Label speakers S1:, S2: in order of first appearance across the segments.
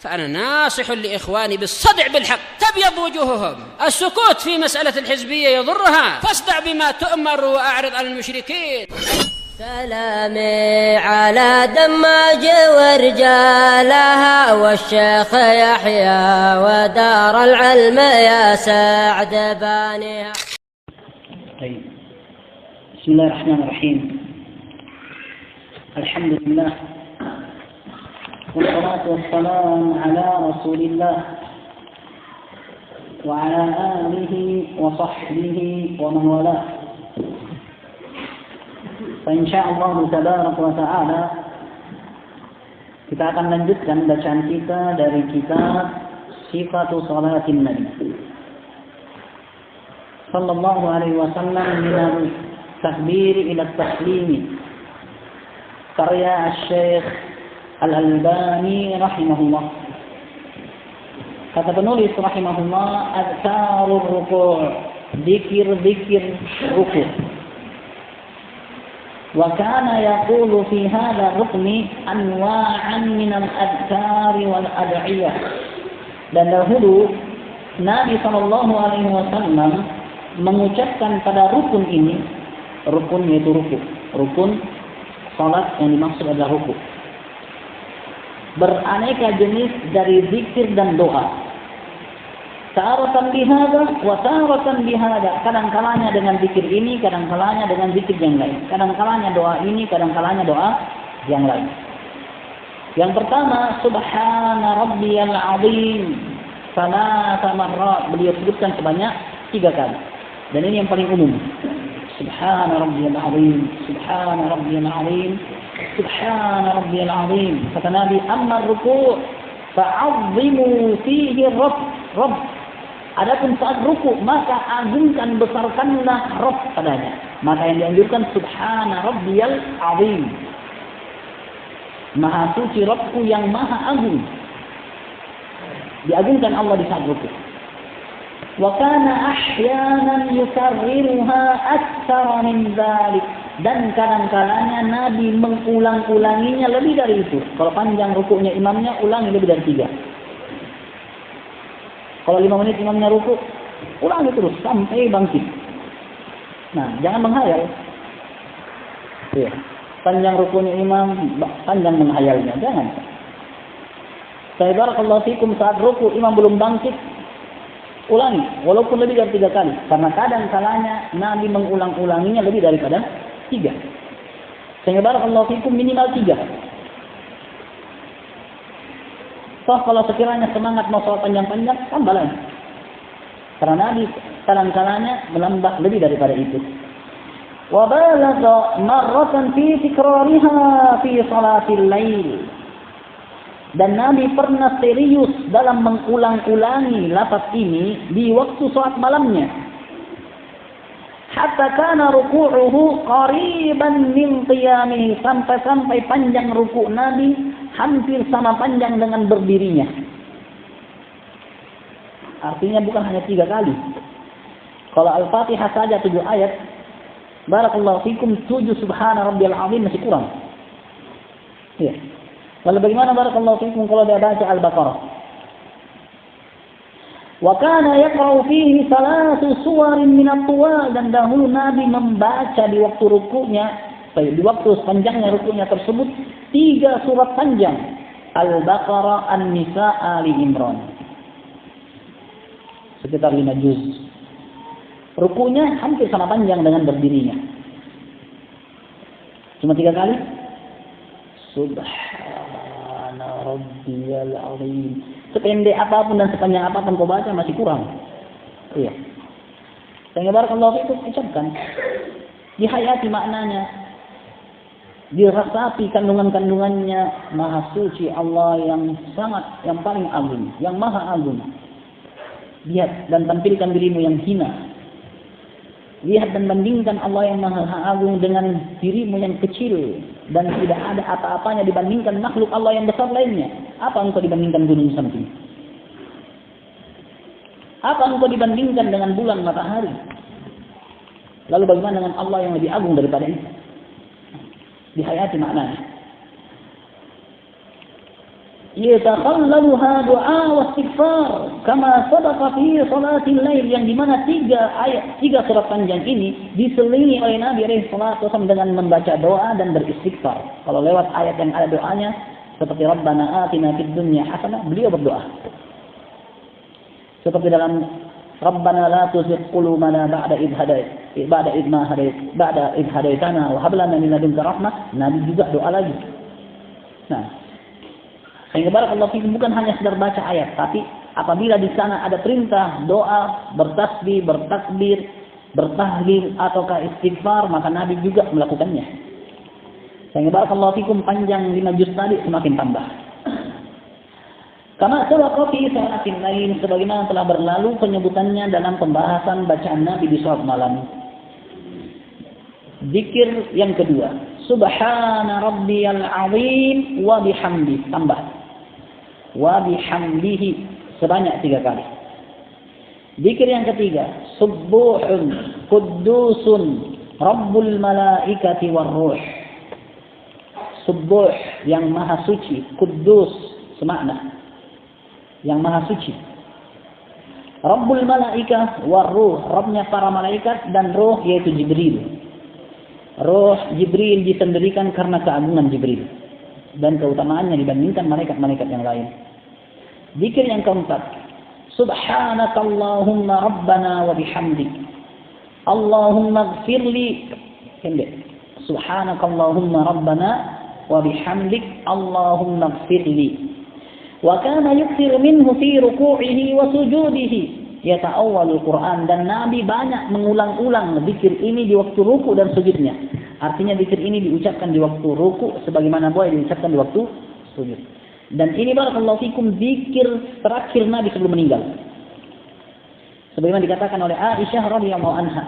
S1: فأنا ناصح لإخواني بالصدع بالحق تبيض وجوههم. السكوت في مسألة الحزبية يضرها، فاصدع بما تؤمر وأعرض عن المشركين.
S2: سلامي على دماج ورجالها والشيخ يحيى ودار العلم يا سعد بانيها.
S3: طيب. بسم الله الرحمن الرحيم. الحمد لله والصلاة والسلام على رسول الله وعلى آله وصحبه ومن والاه. Insyaallah tabaraka wa ta'ala kita akan lanjutkan bacaan kita dari kitab Sifatu Salatin Nabi sallallahu alaihi wasallam min al-takbir ila at-taslim karya Syekh Al-Albani rahimahullah. Kata penulis rahimahullah, azkarur ruku', zikir-zikir ruku'. وكان يقول في هذا الركن أنواعا من الأذكار والأدعية. Dan dahulu Nabi Shallallahu Alaihi Wasallam mengucapkan pada rukun ini, rukun yaitu ruku, rukun salat yang dimaksud adalah ruku, beraneka jenis dari zikir dan doa. Taratan bihada wa taratan bihada. Kadang-kalanya dengan zikir ini, kadang-kalanya dengan zikir yang lain. Kadang-kalanya doa ini, kadang-kalanya doa yang lain. Yang pertama, Subhana Rabbiyal Azim. Salasa marrat. Beliau sebutkan sebanyak 3 kali. Dan ini yang paling umum. Subhana Rabbiyal Azim. Subhana Rabbiyal Azim. Subhana Rabbiyal Azim. Kata Nabi, amma ruku' fa'azzimu fihi Rabb. Adapun saat ruku, maka agungkan, besarkanlah Rabb padanya. Maka yang dianjurkan Subhana Rabbiyal Azim. Maha suci Rabbku yang maha agung. Diagungkan Allah di saat ruku. Wa kana ahyanan yukarriruha aktsara min dzalik. Dan kadang-kalanya Nabi mengulang-ulanginya lebih dari itu. Kalau panjang rukuknya imamnya, ulangi lebih dari 3. Kalau 5 menit imamnya ruku, ulangi terus sampai bangkit. Nah, jangan menghayal. Ya. Panjang rukunya imam, panjang menghayalnya. Jangan. Barakallahu fikum, saat ruku imam belum bangkit, ulangi. Walaupun lebih dari 3 kali. Karena kadang-kalanya Nabi mengulang-ulanginya lebih daripada 3. Sehingga barakallahu fikum minimal 3. Toh kalau sekiranya semangat mau sholat panjang-panjang, tambah lagi. Karena Nabi kadang-kalanya menambah lebih daripada itu. Wa balagha marratan fi tikrariha fi salatil lail. Dan Nabi pernah serius dalam mengulang-ulangi lafaz ini di waktu sholat malamnya. Hatta kana ruku'uhu qariban min qiyamihi. Sampai panjang ruku' Nabi hampir sama panjang dengan berdirinya. Artinya bukan hanya 3 kali. Kalau Al-Fatihah saja 7 ayat, barakallahu fikum 7 Subhana Rabbiyal Azim masih kurang. Ya. Lalu bagaimana barakallahu fikum kalau dia baca Al-Baqarah? Wa kana yaqra'u fihi 3 suwarin min at-tuwal. Dan dahulu Nabi membaca di waktu rukunya, di waktu panjangnya rukunya tersebut 3 surat panjang. Al-Baqarah, An-Nisa, Ali Imran. Sekitar 5 juz. Rukunya hampir sama panjang dengan berdirinya. Cuma 3 kali. Subhana Rabbiyal Azim. Sependek apapun dan sepanjang apapun kau baca masih kurang. Iya. Sehingga barakallahu fikum, ucapkan. Dihayati maknanya. Dirasapi kandungan-kandungannya. Maha suci Allah yang paling agung, yang maha agung. Lihat dan tampilkan dirimu yang hina. Lihat dan bandingkan Allah yang maha agung dengan dirimu yang kecil. Dan tidak ada apa-apanya dibandingkan makhluk Allah yang besar lainnya. Apa engkau dibandingkan gunung Samsung? Apa engkau dibandingkan dengan bulan matahari? Lalu bagaimana dengan Allah yang lebih agung daripada itu? Dihayati maknanya. yatakhallaluha du'a wa istighfar kama sabaqa fi salatil lail, yang dimana tiga surat panjang ini diselingi oleh Nabi alaihi salatu wasallam dengan membaca doa dan beristighfar. Kalau lewat ayat yang ada doanya seperti Rabbana atina fid dunya hasanah, beliau berdoa. Seperti dalam Rabbana la tuzigh qulubana ba'da idh hadaitana wa hab lana min ladunka rahmah, Nabi juga doa lagi. Nah, sehingga barakallahu fikum bukan hanya sekedar baca ayat, tapi apabila di sana ada perintah doa, bertasbih, bertakbir, bertahlil ataukah istighfar, maka Nabi juga melakukannya. Sehingga barakallahu fikum panjang 5 juz tadi semakin tambah. Kama sabaqa fi salatil lail, sebagaimana telah berlalu penyebutannya dalam pembahasan bacaan Nabi di salat malam. Zikir yang kedua, subhana rabbiyal azim wa bihamdi, tambah wa bihamdihi sebanyak 3 kali. Zikir yang ketiga, subuhun qudusun rabbul malaikati war ruh. Subuh yang maha suci, kudus semakna yang maha suci. Rabbul malaikah war ruh, Rabbnya para malaikat dan ruh yaitu Jibril. Ruh Jibril disendirikan karena keagungan Jibril dan keutamaannya dibandingkan malaikat-malaikat yang lain. Zikir yang keempat, subhanakallahumma rabbana wa bihamdik, Allahumma ighfirli, pendek, subhanakallahumma rabbana wa bihamdik, Allahumma ighfirli. Wa kana yukthir minhu fi ruku'ihi wa sujudihi, yata'awwalul Quran, dan Nabi banyak mengulang-ulang zikir ini di waktu ruku dan sujudnya. Artinya zikir ini diucapkan di waktu ruku sebagaimana boleh diucapkan di waktu sujud. Dan ini barakallahu fikum zikir terakhir Nabi sebelum meninggal. Sebagaimana dikatakan oleh Aisyah radhiyallahu anha,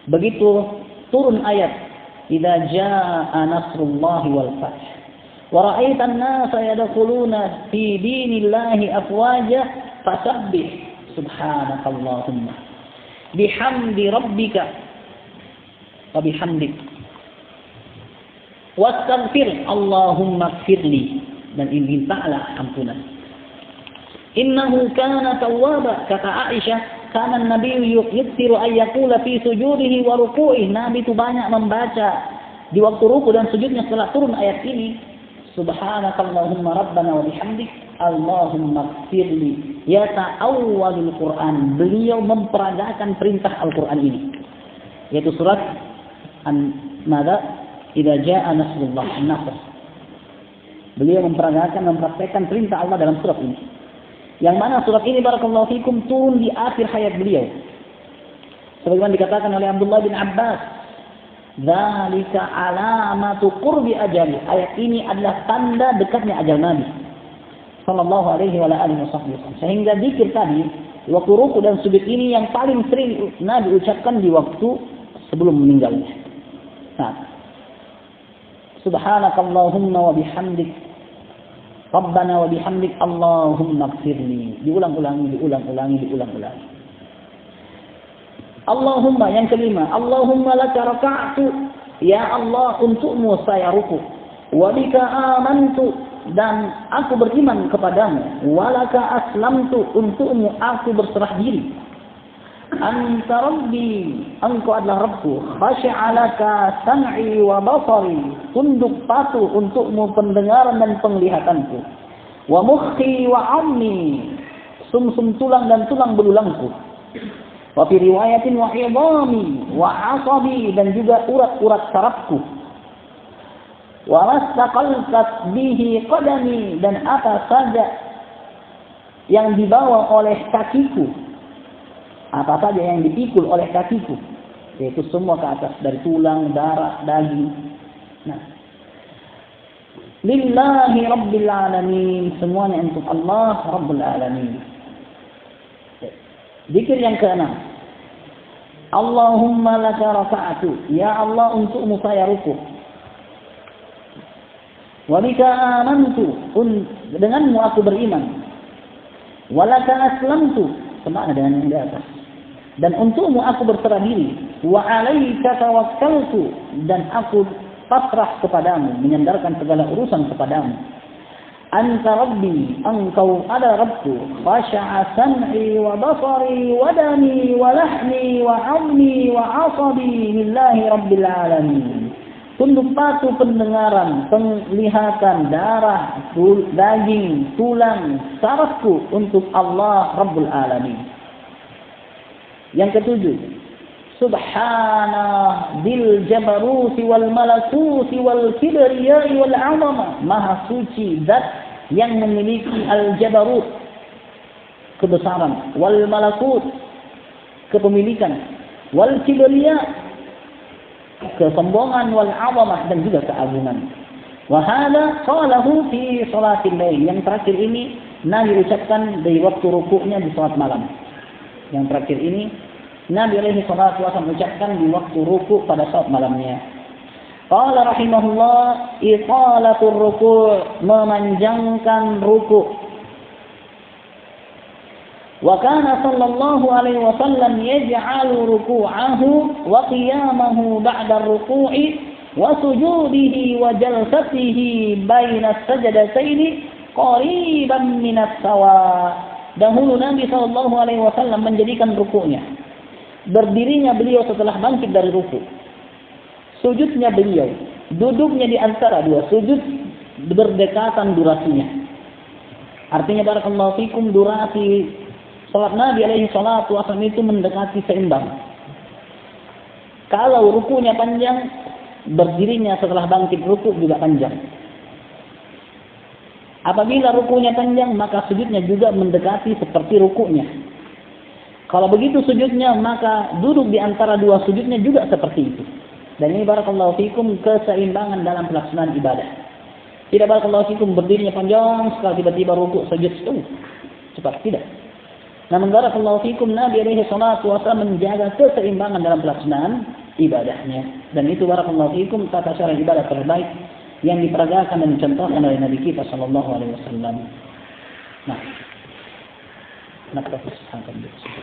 S3: begitu turun ayat idza jaa nasrullahi wal fath wa ra'aitan nasa yadkhuluna fi dinillahi afwaja fasabbih subhanakallahumma bihamdi rabbika wa bihamdik wastaghfir Allahumma ighfirli, dan mintalah ampunan. Innahu kana tawwaba, kata Aisyah, kana Nabi yukthiru ay yaqula fi sujudihi wa ruku'ihi, Nabi itu banyak membaca di waktu ruku dan sujudnya setelah turun ayat ini, subhanakallahumma rabbana wa bihamdik Allahumma ighfirli, yata'awwalul Quran, beliau memperagakan perintah Al-Quran ini, yaitu surat An-Nada, idza jaa nasrullah, an-nasr. Beliau mempraktekkan perintah Allah dalam surat ini. Yang mana surat ini barakallahu fikum turun di akhir hayat beliau. Sebagaimana dikatakan oleh Abdullah bin Abbas, dzalika alamatu qurbi ajali. Ayat ini adalah tanda dekatnya ajal Nabi sallallahu alaihi wa alihi wasallam. Sehingga zikir tadi waktu ruku dan sujud ini yang paling sering Nabi ucapkan di waktu sebelum meninggalnya. Nah, subhanakallahumma wa bihamdik Rabbana wa bihamdik Allahumma ighfirli, diulang-ulangi. Allahumma yang kelima, Allahumma laka raka'tu, ya Allah untukmu saya ruku, wa bika amantu, dan aku beriman kepadamu, wa laka aslamtu, untukmu aku berserah diri. Anta Rabbi, engkau adalah Rabbku, khashi'a laka sam'i wa basari, tunduk patuh untukmu pendengaran dan penglihatanku, wa mukhi wa ammi, sumsum tulang dan tulang belulangku, wa fi riwayatin wa idami wa asabi, dan juga urat-urat sarafku, wa mastaqaltat bihi qadami, dan apa saja yang dibawa oleh kakiku, apa saja yang dipikul oleh kakiku, yaitu semua ke atas dari tulang, darah, daging. Nah, lillahi rabbil alamin, semuanya untuk Allah rabbul alamin. Zikir yang keenam, Allahumma laka raka'tu, ya Allah untukmu saya ruku, wa bika amantu, denganmu aku beriman, wa laka aslamtu, semakna dengan yang di atas, dan untukmu aku berserah diri, wa alaika tawakkaltu, dan aku pasrah kepadamu, menyandarkan segala urusan kepadamu. Anta Rabbi, engkau adalah Rabbku. Khasha'a sam'i wa basari wa dami wa lahmi wa 'azmi wa 'asabi lillahi rabbil alamin. Tunduk patuh pendengaran, penglihatan, darah, daging, tulang, sarafku untuk Allah Rabbul Alamin. Yang ketujuh, Subhana bil jabaruti wal malakuti wal kibriyai wal 'azama. Maha suci zat yang memiliki al-jabarut, kebesaran, wal malakut, kepemilikan, wal kibriya, kesombongan, wal 'azamah, dan juga keagungan. Wa hadza qalahu fi salatil lail. Yang terakhir ini Nabi ucapkan di waktu rukuknya di salat malam. Yang terakhir ini Nabi alaihi salatu wasallam ucapkan di waktu ruku' pada saat malamnya. Qala rahimahullah, iqalatur ruku', memanjangkan ruku'. Wa kana sallallahu alaihi wasallam yaj'alu ruku'ahu wa qiyamahu ba'da ar-ruku'i wa sujudihi wa jalsatihi baina as-sajdatayn qariban min as-sawa. Dahulu Nabi sallallahu alaihi wasallam menjadikan ruku'nya, berdirinya beliau setelah bangkit dari ruku, sujudnya beliau, duduknya di antara dua sujud berdekatan durasinya. Artinya barakallahu fikum, durasi salat Nabi alaihi salatu wasallam itu mendekati seimbang. Kalau rukunya panjang, berdirinya setelah bangkit ruku juga panjang. Apabila rukunya panjang, maka sujudnya juga mendekati seperti rukunya. Kalau begitu sujudnya, maka duduk di antara dua sujudnya juga seperti itu. Dan ini barakallahu fikum keseimbangan dalam pelaksanaan ibadah. Tidak barakallahu fikum berdirinya panjang sekali, tiba-tiba rukuk sujud cepat, tidak. Namun barakallahu fikum Nabi alaihi salatu wasallam menjaga keseimbangan dalam pelaksanaan ibadahnya. Dan itu barakallahu fikum tata cara ibadah terbaik yang diperagakan dan dicontohkan oleh Nabi kita sallallahu alaihi wasallam. Nah, naktafi sampai di situ.